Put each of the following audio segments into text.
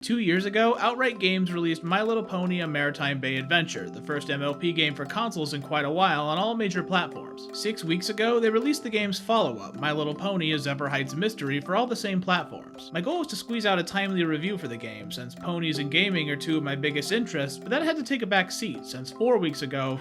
2 years ago, Outright Games released My Little Pony: A Maritime Bay Adventure, the first MLP game for consoles in quite a while on all major platforms. 6 weeks ago, they released the game's follow-up, My Little Pony: A Zephyr Heights Mystery, for all the same platforms. My goal was to squeeze out a timely review for the game, since ponies and gaming are two of my biggest interests, but that had to take a back seat, since 4 weeks ago,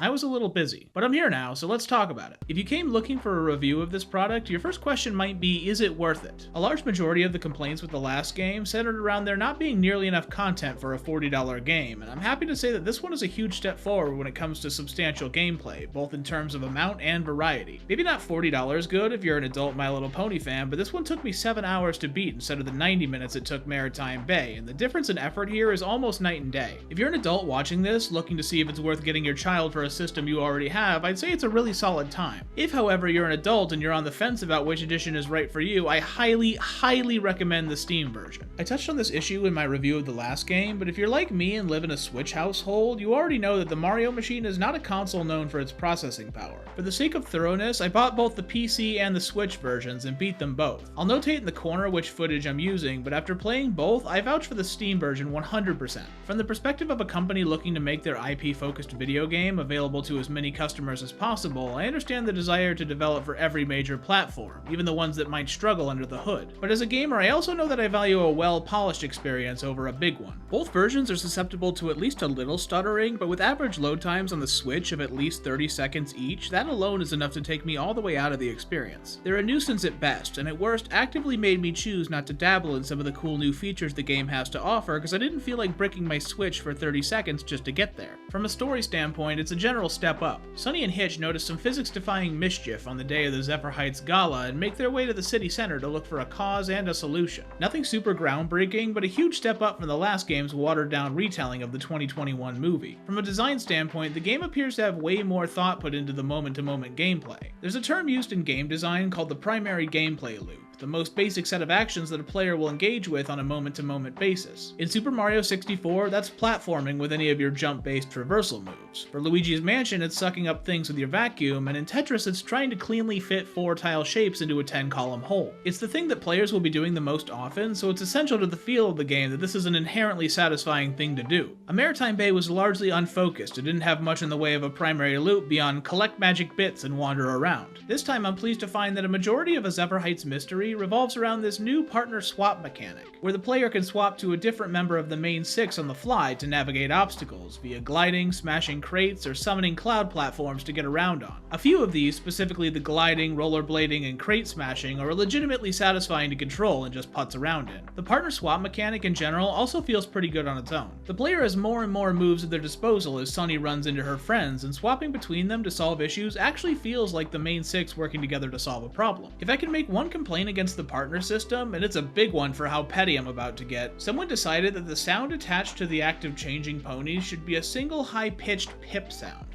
I was a little busy, but I'm here now, so let's talk about it. If you came looking for a review of this product, your first question might be, is it worth it? A large majority of the complaints with the last game centered around there not being nearly enough content for a $40 game, and I'm happy to say that this one is a huge step forward when it comes to substantial gameplay, both in terms of amount and variety. Maybe not $40 good if you're an adult My Little Pony fan, but this one took me 7 hours to beat instead of the 90 minutes it took Maritime Bay, and the difference in effort here is almost night and day. If you're an adult watching this, looking to see if it's worth getting your child for a system you already have, I'd say it's a really solid time. If, however, you're an adult and you're on the fence about which edition is right for you, I highly recommend the Steam version. I touched on this issue in my review of the last game, but if you're like me and live in a Switch household, you already know that the Mario machine is not a console known for its processing power. For the sake of thoroughness, I bought both the PC and the Switch versions and beat them both. I'll notate in the corner which footage I'm using, but after playing both, I vouch for the Steam version 100%. From the perspective of a company looking to make their IP-focused video game available to as many customers as possible, I understand the desire to develop for every major platform, even the ones that might struggle under the hood. But as a gamer, I also know that I value a well-polished experience over a big one. Both versions are susceptible to at least a little stuttering, but with average load times on the Switch of at least 30 seconds each, that alone is enough to take me all the way out of the experience. They're a nuisance at best, and at worst actively made me choose not to dabble in some of the cool new features the game has to offer because I didn't feel like bricking my Switch for 30 seconds just to get there. From a story standpoint, it's a general step up. Sonny and Hitch notice some physics-defying mischief on the day of the Zephyr Heights Gala and make their way to the city center to look for a cause and a solution. Nothing super groundbreaking, but a huge step up from the last game's watered-down retelling of the 2021 movie. From a design standpoint, the game appears to have way more thought put into the moment-to-moment gameplay. There's a term used in game design called the primary gameplay loop, the most basic set of actions that a player will engage with on a moment-to-moment basis. In Super Mario 64, that's platforming with any of your jump-based traversal moves. For Luigi's Mansion, it's sucking up things with your vacuum, and in Tetris, it's trying to cleanly fit 4-tile shapes into a 10-column hole. It's the thing that players will be doing the most often, so it's essential to the feel of the game that this is an inherently satisfying thing to do. A Maritime Bay was largely unfocused. It didn't have much in the way of a primary loop beyond collect magic bits and wander around. This time, I'm pleased to find that a majority of a Zephyr Heights Mystery revolves around this new partner swap mechanic, where the player can swap to a different member of the main six on the fly to navigate obstacles via gliding, smashing crates, or summoning cloud platforms to get around on. A few of these, specifically the gliding, rollerblading, and crate smashing, are legitimately satisfying to control and just putz around in. The partner swap mechanic in general also feels pretty good on its own. The player has more and more moves at their disposal as Sunny runs into her friends, and swapping between them to solve issues actually feels like the main six working together to solve a problem. If I can make one complaint against the partner system, and it's a big one for how petty I'm about to get, someone decided that the sound attached to the act of changing ponies should be a single high-pitched pip sound.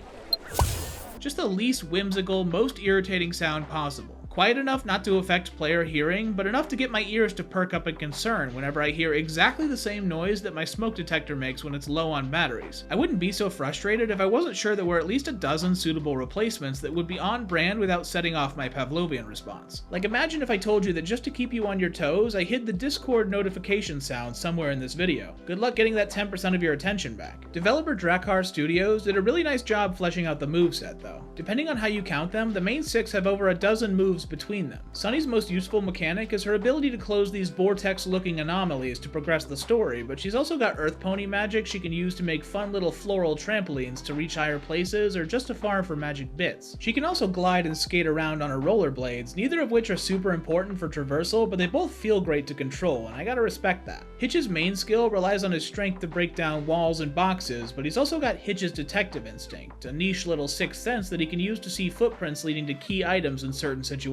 Just the least whimsical, most irritating sound possible. Quiet enough not to affect player hearing, but enough to get my ears to perk up in concern whenever I hear exactly the same noise that my smoke detector makes when it's low on batteries. I wouldn't be so frustrated if I wasn't sure there were at least a dozen suitable replacements that would be on brand without setting off my Pavlovian response. Like, imagine if I told you that just to keep you on your toes, I hid the Discord notification sound somewhere in this video. Good luck getting that 10% of your attention back. Developer Drakkar Studios did a really nice job fleshing out the moveset though. Depending on how you count them, the main six have over a dozen moves between them. Sunny's most useful mechanic is her ability to close these vortex-looking anomalies to progress the story, but she's also got Earth Pony magic she can use to make fun little floral trampolines to reach higher places or just to farm for magic bits. She can also glide and skate around on her rollerblades, neither of which are super important for traversal, but they both feel great to control, and I gotta respect that. Hitch's main skill relies on his strength to break down walls and boxes, but he's also got Hitch's detective instinct, a niche little sixth sense that he can use to see footprints leading to key items in certain situations.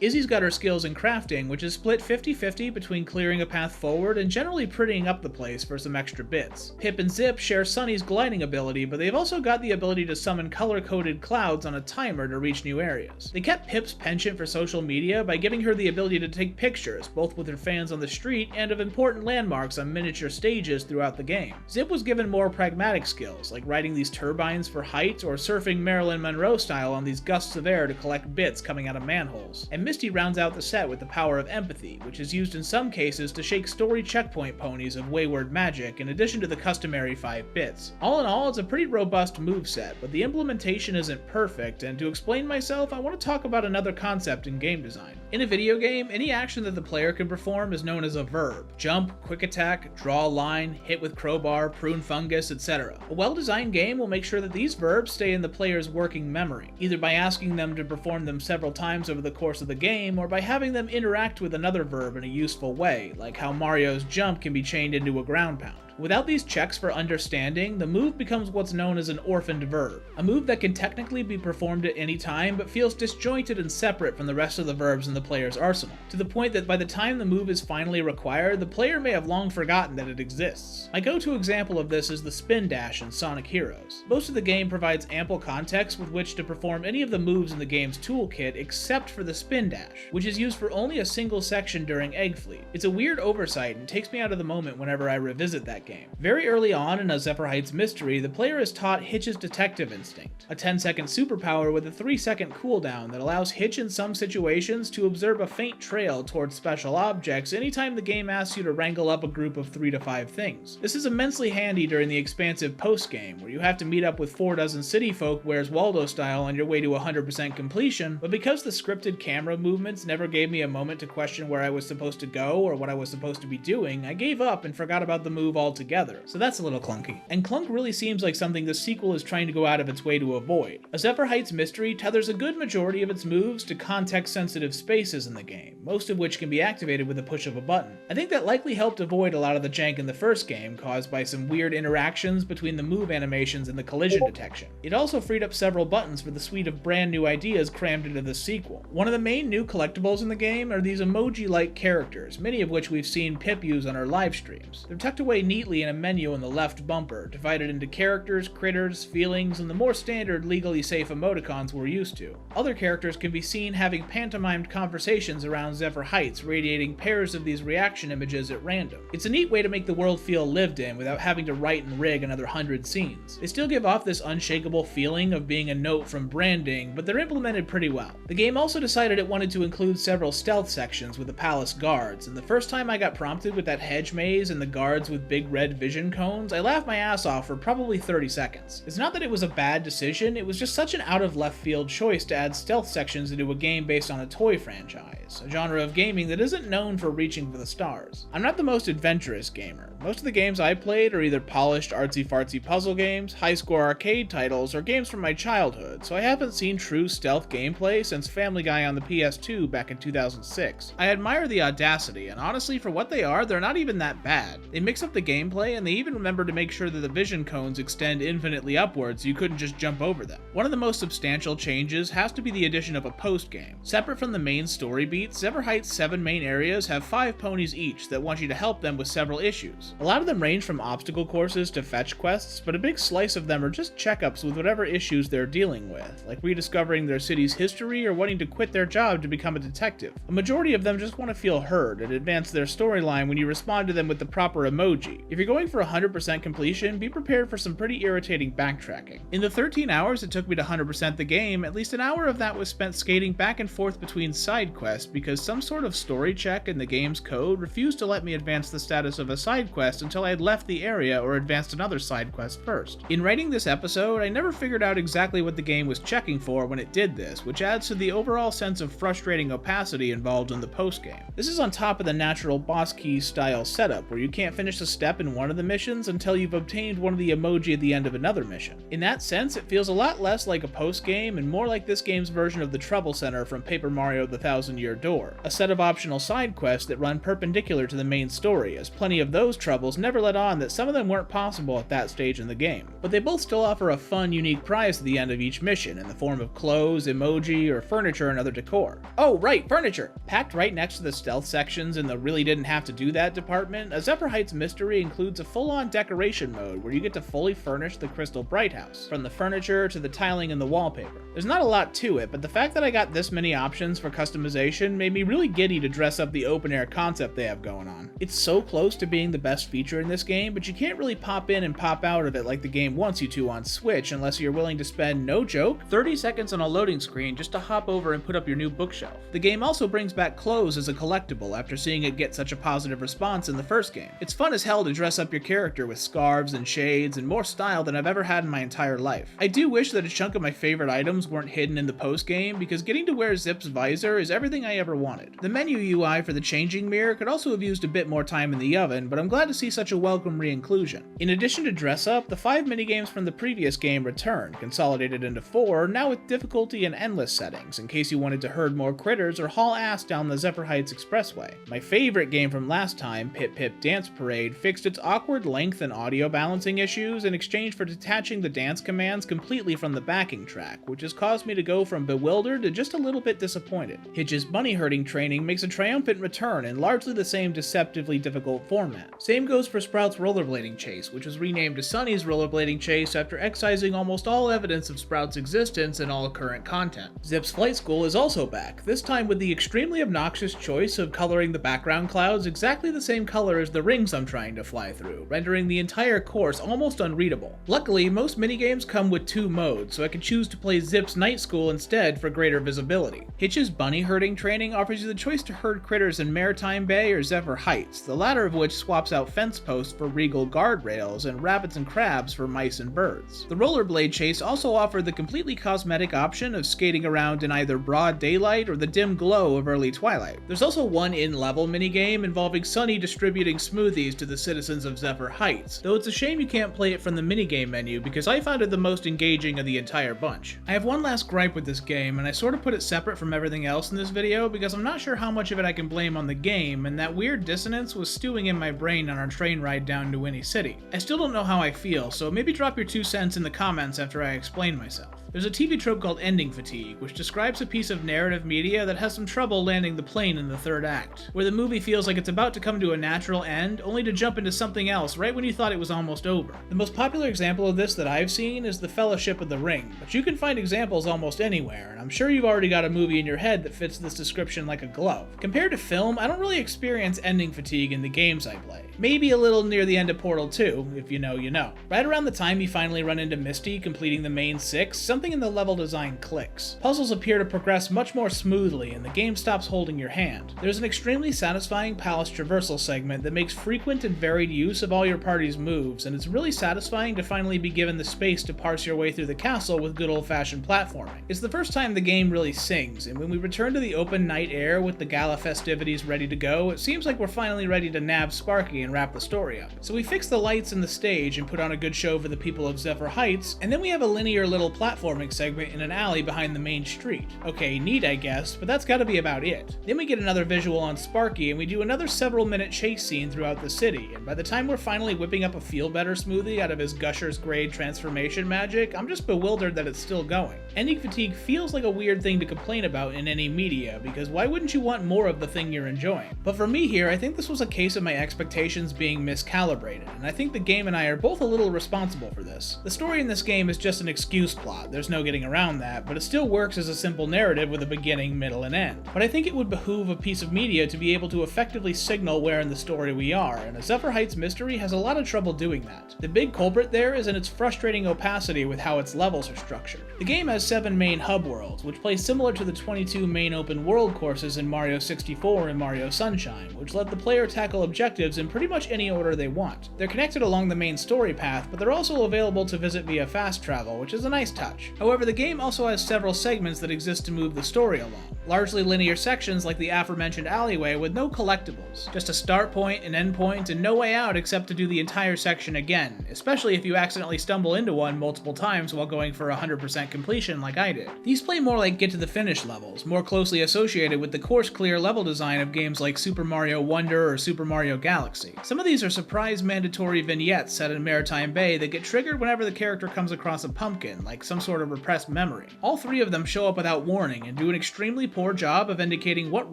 Izzy's got her skills in crafting, which is split 50-50 between clearing a path forward and generally prettying up the place for some extra bits. Pip and Zip share Sunny's gliding ability, but they've also got the ability to summon color-coded clouds on a timer to reach new areas. They kept Pip's penchant for social media by giving her the ability to take pictures, both with her fans on the street and of important landmarks on miniature stages throughout the game. Zip was given more pragmatic skills, like riding these turbines for height or surfing Marilyn Monroe style on these gusts of air to collect bits coming out of manholes. levels, and Misty rounds out the set with the power of empathy, which is used in some cases to shake story checkpoint ponies of wayward magic in addition to the customary 5 bits. All in all, it's a pretty robust moveset, but the implementation isn't perfect, and to explain myself, I want to talk about another concept in game design. In a video game, any action that the player can perform is known as a verb. Jump, quick attack, draw a line, hit with crowbar, prune fungus, etc. A well-designed game will make sure that these verbs stay in the player's working memory, either by asking them to perform them several times over the course of the game, or by having them interact with another verb in a useful way, like how Mario's jump can be chained into a ground pound. Without these checks for understanding, the move becomes what's known as an orphaned verb, a move that can technically be performed at any time but feels disjointed and separate from the rest of the verbs in the player's arsenal, to the point that by the time the move is finally required, the player may have long forgotten that it exists. My go-to example of this is the spin dash in Sonic Heroes. Most of the game provides ample context with which to perform any of the moves in the game's toolkit except for the spin dash, which is used for only a single section during Egg Fleet. It's a weird oversight and takes me out of the moment whenever I revisit that game. Very early on in a Zephyr Heights Mystery, the player is taught Hitch's detective instinct, a 10-second superpower with a 3-second cooldown that allows Hitch in some situations to observe a faint trail towards special objects anytime the game asks you to wrangle up a group of 3 to 5 things. This is immensely handy during the expansive post-game, where you have to meet up with 4 dozen city folk Where's Waldo style on your way to 100% completion, but because the scripted camera movements never gave me a moment to question where I was supposed to go or what I was supposed to be doing, I gave up and forgot about the move altogether, so that's a little clunky. And clunk really seems like something the sequel is trying to go out of its way to avoid. A Zephyr Heights Mystery tethers a good majority of its moves to context-sensitive spaces in the game, most of which can be activated with a push of a button. I think that likely helped avoid a lot of the jank in the first game caused by some weird interactions between the move animations and the collision detection. It also freed up several buttons for the suite of brand new ideas crammed into the sequel. One of the main new collectibles in the game are these emoji-like characters, many of which we've seen Pip use on her live streams. They're tucked away neatly in a menu in the left bumper, divided into characters, critters, feelings, and the more standard legally safe emoticons we're used to. Other characters can be seen having pantomimed conversations around Zephyr Heights, radiating pairs of these reaction images at random. It's a neat way to make the world feel lived in without having to write and rig another 100 scenes. They still give off this unshakable feeling of being a note from branding, but they're implemented pretty well. The game also decided it wanted to include several stealth sections with the palace guards, and the first time I got prompted with that hedge maze and the guards with big red vision cones, I laughed my ass off for probably 30 seconds. It's not that it was a bad decision, it was just such an out of left field choice to add stealth sections into a game based on a toy franchise, a genre of gaming that isn't known for reaching for the stars. I'm not the most adventurous gamer. Most of the games I played are either polished artsy-fartsy puzzle games, high-score arcade titles, or games from my childhood, so I haven't seen true stealth gameplay since Family Guy on the PS2 back in 2006. I admire the audacity, and honestly for what they are, they're not even that bad. They mix up the gameplay, and they even remember to make sure that the vision cones extend infinitely upwards so you couldn't just jump over them. One of the most substantial changes has to be the addition of a post-game. Separate from the main story beats, Zephyr Heights' 7 main areas have 5 ponies each that want you to help them with several issues. A lot of them range from obstacle courses to fetch quests, but a big slice of them are just checkups with whatever issues they're dealing with, like rediscovering their city's history or wanting to quit their job to become a detective. A majority of them just want to feel heard and advance their storyline when you respond to them with the proper emoji. If you're going for 100% completion, be prepared for some pretty irritating backtracking. In the 13 hours it took me to 100% the game, at least an hour of that was spent skating back and forth between side quests because some sort of story check in the game's code refused to let me advance the status of a side quest until I had left the area or advanced another side quest first. In writing this episode, I never figured out exactly what the game was checking for when it did this, which adds to the overall sense of frustrating opacity involved in the post-game. This is on top of the natural boss key style setup, where you can't finish a step in one of the missions until you've obtained one of the emoji at the end of another mission. In that sense, it feels a lot less like a post-game and more like this game's version of the Trouble Center from Paper Mario: The Thousand-Year Door, a set of optional side quests that run perpendicular to the main story, as plenty of those troubles never let on that some of them weren't possible at that stage in the game. But they both still offer a fun, unique prize at the end of each mission in the form of clothes, emoji, or furniture and other decor. Oh right, furniture! Packed right next to the stealth sections in the really didn't have to do that department, a Zephyr Heights Mystery includes a full-on decoration mode where you get to fully furnish the Crystal Bright house, from the furniture to the tiling and the wallpaper. There's not a lot to it, but the fact that I got this many options for customization made me really giddy to dress up the open-air concept they have going on. It's so close to being the best feature in this game, but you can't really pop in and pop out of it like the game wants you to on Switch unless you're willing to spend, no joke, 30 seconds on a loading screen just to hop over and put up your new bookshelf. The game also brings back clothes as a collectible after seeing it get such a positive response in the first game. It's fun as hell to dress up your character with scarves and shades and more style than I've ever had in my entire life. I do wish that a chunk of my favorite items weren't hidden in the post-game, because getting to wear Zip's visor is everything I ever wanted. The menu UI for the changing mirror could also have used a bit more time in the oven, but I'm glad to see such a welcome re-inclusion. In addition to dress up, the 5 minigames from the previous game returned, consolidated into 4, now with difficulty and endless settings, in case you wanted to herd more critters or haul ass down the Zephyr Heights Expressway. My favorite game from last time, Pip Pip Dance Parade, fixed its awkward length and audio balancing issues in exchange for detaching the dance commands completely from the backing track, which has caused me to go from bewildered to just a little bit disappointed. Hitch's bunny herding training makes a triumphant return in largely the same deceptively difficult format. Same goes for Sprout's rollerblading chase, which was renamed to Sunny's rollerblading chase after excising almost all evidence of Sprout's existence in all current content. Zip's flight school is also back, this time with the extremely obnoxious choice of coloring the background clouds exactly the same color as the rings I'm trying to fly through, rendering the entire course almost unreadable. Luckily, most minigames come with 2 modes, so I can choose to play Zip's night school instead for greater visibility. Hitch's bunny herding training offers you the choice to herd critters in Maritime Bay or Zephyr Heights, the latter of which swaps out fence posts for regal guardrails and rabbits and crabs for mice and birds. The rollerblade chase also offered the completely cosmetic option of skating around in either broad daylight or the dim glow of early twilight. There's also one in-level minigame involving Sunny distributing smoothies to the citizens of Zephyr Heights, though it's a shame you can't play it from the minigame menu because I found it the most engaging of the entire bunch. I have one last gripe with this game, and I sort of put it separate from everything else in this video because I'm not sure how much of it I can blame on the game, and that weird dissonance was stewing in my brain on our train ride down to Winnie City. I still don't know how I feel, so maybe drop your 2 cents in the comments after I explain myself. There's a TV trope called ending fatigue, which describes a piece of narrative media that has some trouble landing the plane in the 3rd act, where the movie feels like it's about to come to a natural end, only to jump into something else right when you thought it was almost over. The most popular example of this that I've seen is The Fellowship of the Ring, but you can find examples almost anywhere, and I'm sure you've already got a movie in your head that fits this description like a glove. Compared to film, I don't really experience ending fatigue in the games I play. Maybe a little near the end of Portal 2, if you know, you know. Right around the time you finally run into Misty completing the main 6, something in the level design clicks. Puzzles appear to progress much more smoothly, and the game stops holding your hand. There's an extremely satisfying palace traversal segment that makes frequent and varied use of all your party's moves, and it's really satisfying to finally be given the space to parse your way through the castle with good old-fashioned platforming. It's the first time the game really sings, and when we return to the open night air with the gala festivities ready to go, it seems like we're finally ready to nab Sparky and wrap the story up. So we fix the lights and the stage and put on a good show for the people of Zephyr Heights, and then we have a linear little platforming segment in an alley behind the main street. Okay, neat I guess, but that's gotta be about it. Then we get another visual on Sparky and we do another several minute chase scene throughout the city, and by the time we're finally whipping up a Feel Better smoothie out of his Gusher's grade transformation magic, I'm just bewildered that it's still going. Ending fatigue feels like a weird thing to complain about in any media, because why wouldn't you want more of the thing you're enjoying? But for me here, I think this was a case of my expectations being miscalibrated, and I think the game and I are both a little responsible for this. The story in this game is just an excuse plot, there's no getting around that, but it still works as a simple narrative with a beginning, middle, and end. But I think it would behoove a piece of media to be able to effectively signal where in the story we are, and a Zephyr Heights Mystery has a lot of trouble doing that. The big culprit there is in its frustrating opacity with how its levels are structured. The game has 7 main hub worlds, which play similar to the 22 main open world courses in Mario 64 and Mario Sunshine, which let the player tackle objectives in pretty much any order they want. They're connected along the main story path, but they're also available to visit via fast travel, which is a nice touch. However, the game also has several segments that exist to move the story along. Largely linear sections like the aforementioned alleyway with no collectibles, just a start point, an end point, and no way out except to do the entire section again, especially if you accidentally stumble into one multiple times while going for 100% completion like I did. These play more like get to the finish levels, more closely associated with the course clear level design of games like Super Mario Wonder or Super Mario Galaxy. Some of these are surprise mandatory vignettes set in Maritime Bay that get triggered whenever the character comes across a pumpkin, like some sort sort of repressed memory. All three of them show up without warning and do an extremely poor job of indicating what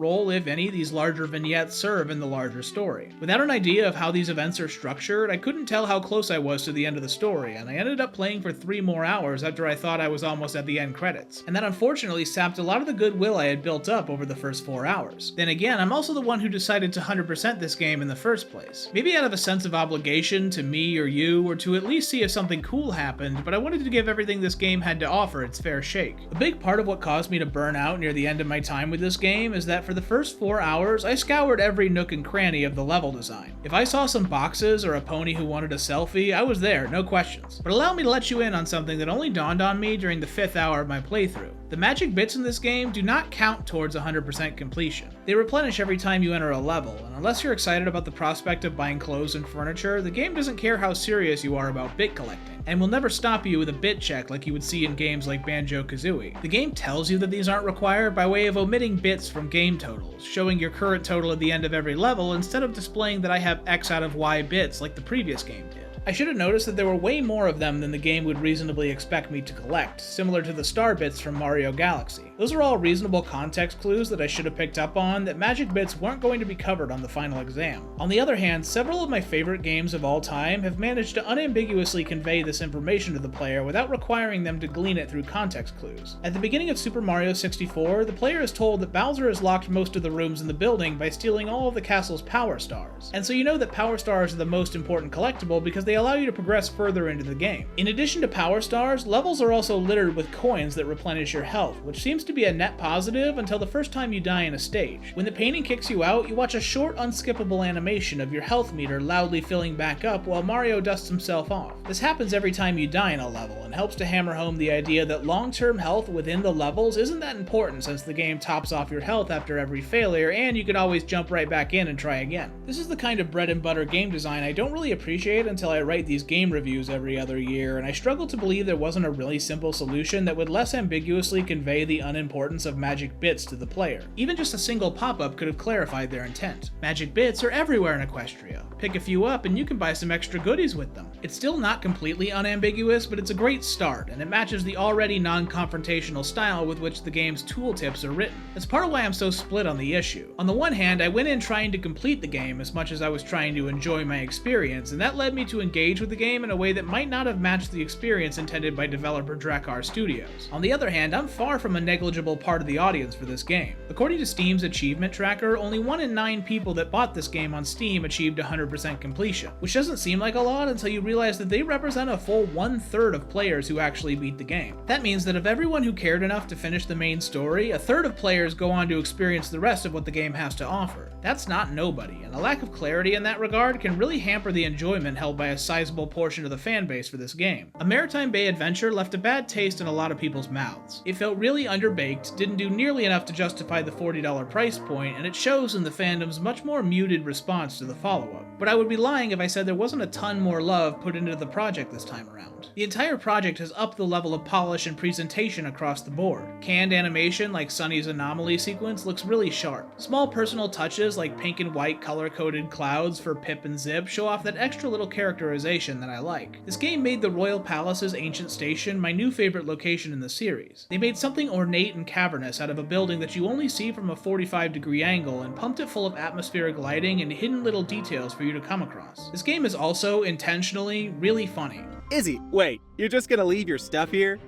role, if any, these larger vignettes serve in the larger story. Without an idea of how these events are structured, I couldn't tell how close I was to the end of the story, and I ended up playing for 3 more hours after I thought I was almost at the end credits. And that unfortunately sapped a lot of the goodwill I had built up over the first 4 hours. Then again, I'm also the one who decided to 100% this game in the first place. Maybe out of a sense of obligation to me or you, or to at least see if something cool happened, but I wanted to give everything this game had to offer its fair shake. A big part of what caused me to burn out near the end of my time with this game is that for the first 4 hours, I scoured every nook and cranny of the level design. If I saw some boxes or a pony who wanted a selfie, I was there, no questions. But allow me to let you in on something that only dawned on me during the 5th hour of my playthrough. The magic bits in this game do not count towards 100% completion. They replenish every time you enter a level, and unless you're excited about the prospect of buying clothes and furniture, the game doesn't care how serious you are about bit collecting, and will never stop you with a bit check like you would see in games like Banjo-Kazooie. The game tells you that these aren't required by way of omitting bits from game totals, showing your current total at the end of every level instead of displaying that I have X out of Y bits like the previous game did. I should have noticed that there were way more of them than the game would reasonably expect me to collect, similar to the star bits from Mario Galaxy. Those are all reasonable context clues that I should have picked up on that magic bits weren't going to be covered on the final exam. On the other hand, several of my favorite games of all time have managed to unambiguously convey this information to the player without requiring them to glean it through context clues. At the beginning of Super Mario 64, the player is told that Bowser has locked most of the rooms in the building by stealing all of the castle's power stars. And so you know that power stars are the most important collectible because they allow you to progress further into the game. In addition to power stars, levels are also littered with coins that replenish your health, which seems to be a net positive until the first time you die in a stage. When the painting kicks you out, you watch a short, unskippable animation of your health meter loudly filling back up while Mario dusts himself off. This happens every time you die in a level, and helps to hammer home the idea that long-term health within the levels isn't that important since the game tops off your health after every failure, and you can always jump right back in and try again. This is the kind of bread and butter game design I don't really appreciate until I write these game reviews every other year, and I struggle to believe there wasn't a really simple solution that would less ambiguously convey the unimportance of magic bits to the player. Even just a single pop-up could have clarified their intent. Magic bits are everywhere in Equestria. Pick a few up and you can buy some extra goodies with them. It's still not completely unambiguous, but it's a great start, and it matches the already non-confrontational style with which the game's tooltips are written. That's part of why I'm so split on the issue. On the one hand, I went in trying to complete the game as much as I was trying to enjoy my experience, and that led me to engage with the game in a way that might not have matched the experience intended by developer Drakkar Studios. On the other hand, I'm far from a negligible part of the audience for this game. According to Steam's achievement tracker, only 1 in 9 people that bought this game on Steam achieved 100% completion, which doesn't seem like a lot until you realize that they represent a full 1/3 of players who actually beat the game. That means that of everyone who cared enough to finish the main story, 1/3 of players go on to experience the rest of what the game has to offer. That's not nobody, and a lack of clarity in that regard can really hamper the enjoyment held by a sizable portion of the fanbase for this game. A Maritime Bay adventure left a bad taste in a lot of people's mouths. It felt really underbaked, didn't do nearly enough to justify the $40 price point, and it shows in the fandom's much more muted response to the follow-up. But I would be lying if I said there wasn't a ton more love put into the project this time around. The entire project has upped the level of polish and presentation across the board. Canned animation like Sunny's anomaly sequence looks really sharp. Small personal touches like pink and white color-coded clouds for Pip and Zip show off that extra little characterization that I like. This game made the Royal Palace's ancient station my new favorite location in the series. They made something ornate and cavernous out of a building that you only see from a 45-degree angle and pumped it full of atmospheric lighting and hidden little details for you to come across. This game is also, intentionally, really funny. Izzy, wait, you're just gonna leave your stuff here?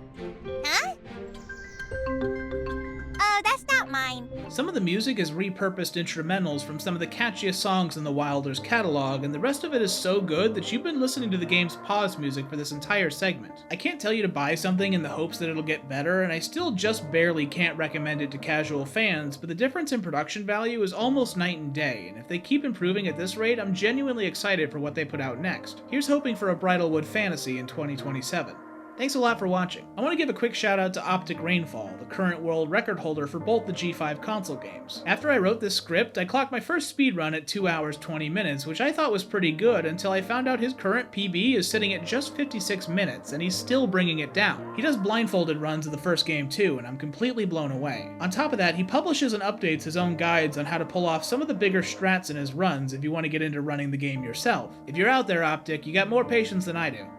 Huh? That's not mine. Some of the music is repurposed instrumentals from some of the catchiest songs in the Wilders catalog, and the rest of it is so good that you've been listening to the game's pause music for this entire segment. I can't tell you to buy something in the hopes that it'll get better, and I still just barely can't recommend it to casual fans, but the difference in production value is almost night and day, and if they keep improving at this rate, I'm genuinely excited for what they put out next. Here's hoping for a Bridalwood fantasy in 2027. Thanks a lot for watching. I want to give a quick shout out to Optic Rainfall, the current world record holder for both the G5 console games. After I wrote this script, I clocked my first speedrun at 2 hours 20 minutes, which I thought was pretty good until I found out his current PB is sitting at just 56 minutes, and he's still bringing it down. He does blindfolded runs of the first game too, and I'm completely blown away. On top of that, he publishes and updates his own guides on how to pull off some of the bigger strats in his runs if you want to get into running the game yourself. If you're out there, Optic, you got more patience than I do.